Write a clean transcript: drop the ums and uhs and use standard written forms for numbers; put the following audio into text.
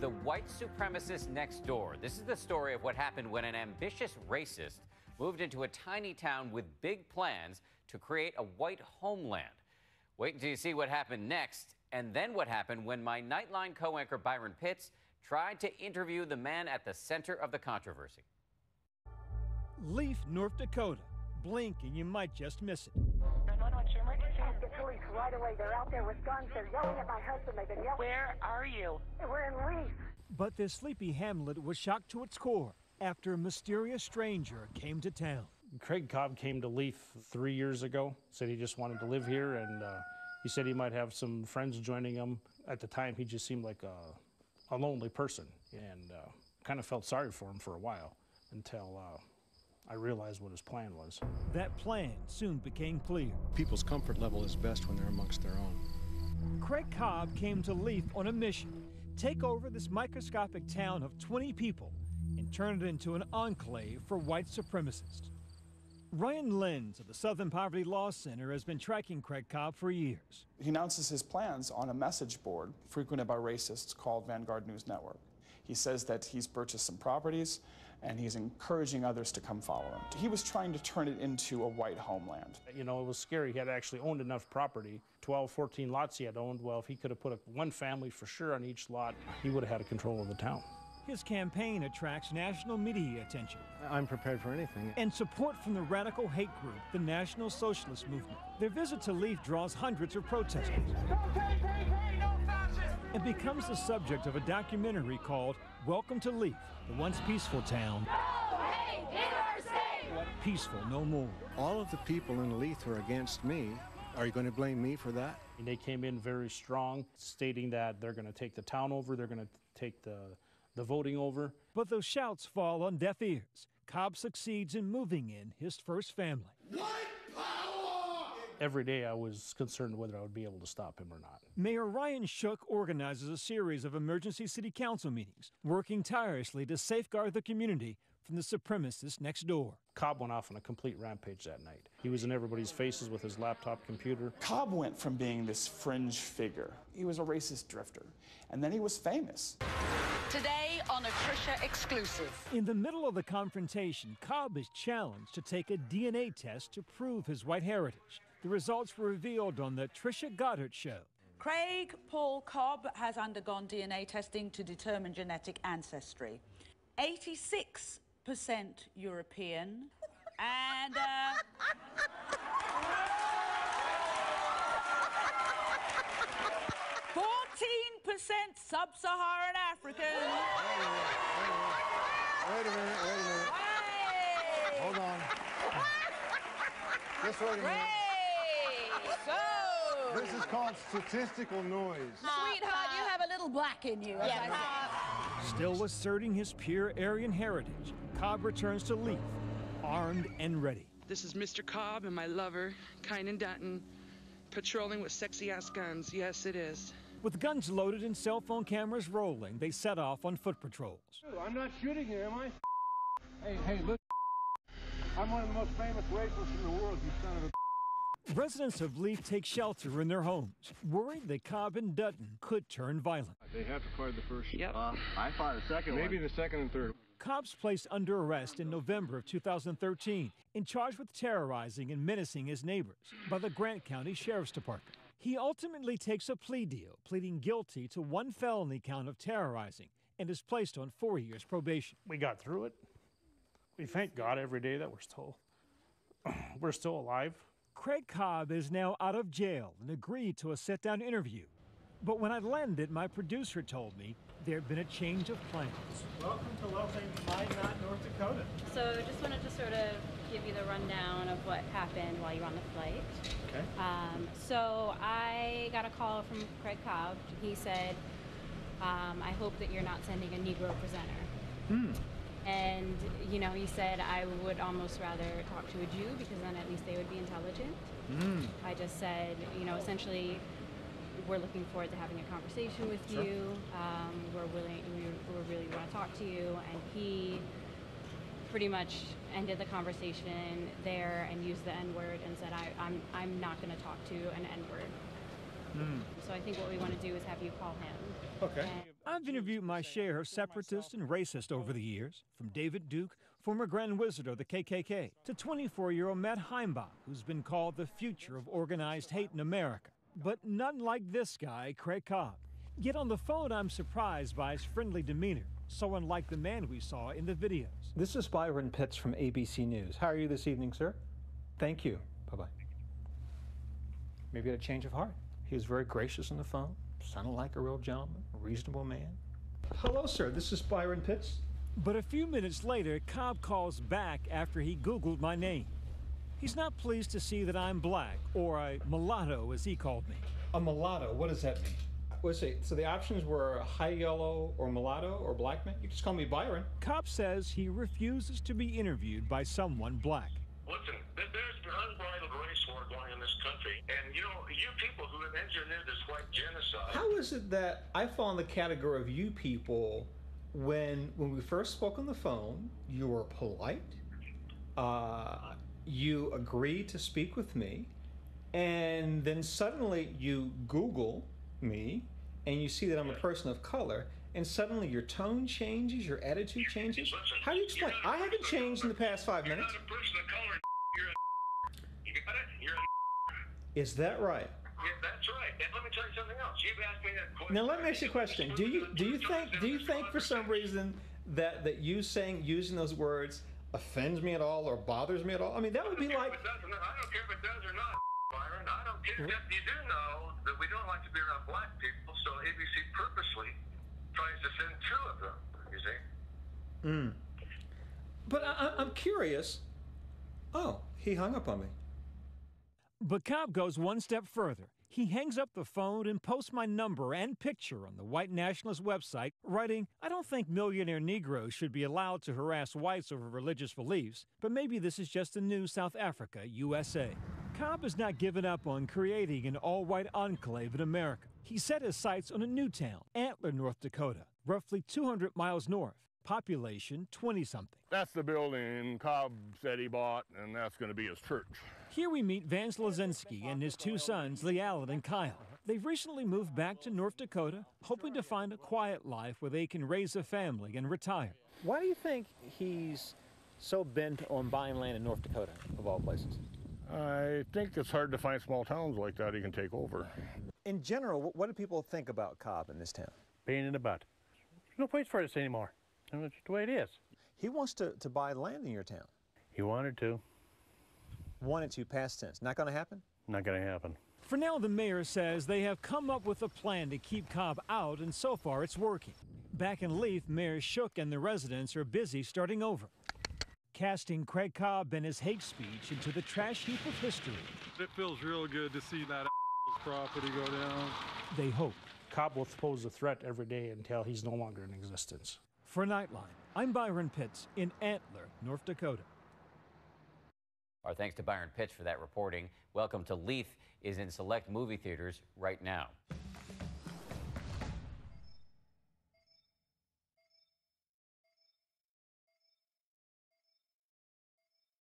the white supremacist next door. This is the story of what happened when an ambitious racist moved into a tiny town with big plans to create a white homeland. Wait until you see what happened next, and then what happened when my Nightline co-anchor Byron Pitts tried to interview the man at the center of the controversy. Leaf, North Dakota. Blink and you might just miss it. 911, your emergency. Get police right away. They're out there with guns. They're yelling at my husband. They've been yelling. Where are you? We're in Leaf. But this sleepy hamlet was shocked to its core after a mysterious stranger came to town. Craig Cobb came to Leaf 3 years ago, said he just wanted to live here, and he said he might have some friends joining him. At the time, he just seemed like a lonely person, and kind of felt sorry for him for a while until I realized what his plan was. That plan soon became clear. People's comfort level is best when they're amongst their own. Craig Cobb came to Leaf on a mission: take over this microscopic town of 20 people and turn it into an enclave for white supremacists. Ryan Lenz of the Southern Poverty Law Center has been tracking Craig Cobb for years. He announces his plans on a message board frequented by racists called Vanguard News Network. He says that he's purchased some properties and he's encouraging others to come follow him. He was trying to turn it into a white homeland. You know, it was scary. He had actually owned enough property, 12, 14 lots he had owned. Well, if he could have put one family for sure on each lot, he would have had control of the town. His campaign attracts national media attention. I'm prepared for anything. And support from the radical hate group, the National Socialist Movement. Their visit to Leaf draws hundreds of protesters and becomes the subject of a documentary called Welcome to Leaf, the once peaceful town. No hate in our state! Peaceful no more. All of the people in Leith who are against me, are you going to blame me for that? And they came in very strong, stating that they're going to take the town over, they're going to take the voting over. But those shouts fall on deaf ears. Cobb succeeds in moving in his first family. White power! Every day I was concerned whether I would be able to stop him or not. Mayor Ryan Shook organizes a series of emergency city council meetings, working tirelessly to safeguard the community from the supremacists next door. Cobb went off on a complete rampage that night. He was in everybody's faces with his laptop computer. Cobb went from being this fringe figure. He was a racist drifter, and then he was famous. Today on a Trisha exclusive. In the middle of the confrontation, Cobb is challenged to take a DNA test to prove his white heritage. The results were revealed on the Trisha Goddard Show. Craig Paul Cobb has undergone DNA testing to determine genetic ancestry. 86% European and 14% Sub-Saharan African. Wait a minute. Hey. Hold on. Just wait a minute. So, This is called statistical noise. sweetheart, you have a little black in you, as I said. Still asserting his pure Aryan heritage, Cobb returns to Leaf, armed and ready. This is Mr. Cobb and my lover, Kynan Dutton, patrolling with sexy-ass guns. Yes, it is. With guns loaded and cell phone cameras rolling, they set off on foot patrols. I'm not shooting you, am I? Hey, look. I'm one of the most famous racists in the world, you son of a... Residents of Leaf take shelter in their homes, worried that Cobb and Dutton could turn violent. They have to fire the first. Yep. I fired the second one. Maybe the second and third. Cobb's placed under arrest in November of 2013 and charged with terrorizing and menacing his neighbors by the Grant County Sheriff's Department. He ultimately takes a plea deal, pleading guilty to one felony count of terrorizing and is placed on 4 years probation. We got through it. We thank God every day that we're still alive. Craig Cobb is now out of jail and agreed to a sit-down interview. But when I landed, my producer told me there had been a change of plans. Welcome to lovely Minot, North Dakota. So just wanted to sort of give you the rundown of what happened while you were on the flight. Okay. So I got a call from Craig Cobb. He said, I hope that you're not sending a Negro presenter. And, you know, he said, I would almost rather talk to a Jew because then at least they would be intelligent. I just said, you know, essentially, we're looking forward to having a conversation with you. We really want to talk to you. And he pretty much ended the conversation there and used the N-word and said, I'm not going to talk to an N-word. So I think what we want to do is have you call him. Okay. I've interviewed my share of separatists and racists over the years, from David Duke, former Grand Wizard of the KKK, to 24-year-old Matt Heimbach, who's been called the future of organized hate in America. But none like this guy, Craig Cobb. Yet on the phone, I'm surprised by his friendly demeanor, so unlike the man we saw in the videos. This is Byron Pitts from ABC News. How are you this evening, sir? Thank you. Bye-bye. Maybe had a change of heart. He was very gracious on the phone, sounded like a real gentleman, a reasonable man. Hello, sir. This is Byron Pitts. But a few minutes later, Cobb calls back after he Googled my name. He's not pleased to see that I'm black, or a mulatto, as he called me. A mulatto? What does that mean? Let's see. So the options were high yellow or mulatto or black man? You just call me Byron. Cobb says he refuses to be interviewed by someone black. Listen, there's an unbridled race war going in this country, and you people who have engineered this white genocide. How is it that I fall in the category of you people when we first spoke on the phone, you were polite, you agreed to speak with me, and then suddenly you Google me, and you see that I'm a person of color, and suddenly your tone changes, your attitude changes? Listen, how do you explain? I haven't changed in the past 5 minutes. You're not a person of color. You're a. You got it? You're a. Is that right? Yeah, that's right. And let me tell you something else. You've asked me that question. Now let me ask you a question. Do you think for some reason that you using those words offends me at all or bothers me at all? I mean, that would be like. I don't care if it does or not, Byron. I don't care. You do know that we don't like to be around black people, so ABC purposely tries to send two of them. You see? But I'm curious. Oh, he hung up on me. But Cobb goes one step further. He hangs up the phone and posts my number and picture on the white nationalist website, writing, "I don't think millionaire Negroes should be allowed to harass whites over religious beliefs, but maybe this is just the new South Africa, USA." Cobb has not given up on creating an all-white enclave in America. He set his sights on a new town, Antler, North Dakota, roughly 200 miles north, population 20-something. That's the building Cobb said he bought, and that's going to be his church. Here we meet Vance Lazinski and his two sons, Lee Allen and Kyle. They've recently moved back to North Dakota, hoping to find a quiet life where they can raise a family and retire. Why do you think he's so bent on buying land in North Dakota, of all places? I think it's hard to find small towns like that he can take over. In general, what do people think about Cobb in this town? Pain in the butt. There's no place for this anymore. It's the way it is. He wants to buy land in your town. He wanted to. Wanted to, past tense. Not going to happen? Not going to happen. For now, the mayor says they have come up with a plan to keep Cobb out, and so far it's working. Back in Leaf, Mayor Shook and the residents are busy starting over, casting Craig Cobb and his hate speech into the trash heap of history. It feels real good to see that property go down. They hope. Cobb will pose a threat every day until he's no longer in existence. For Nightline, I'm Byron Pitts in Antler, North Dakota. Our thanks to Byron Pitts for that reporting. Welcome to Leith is in select movie theaters right now.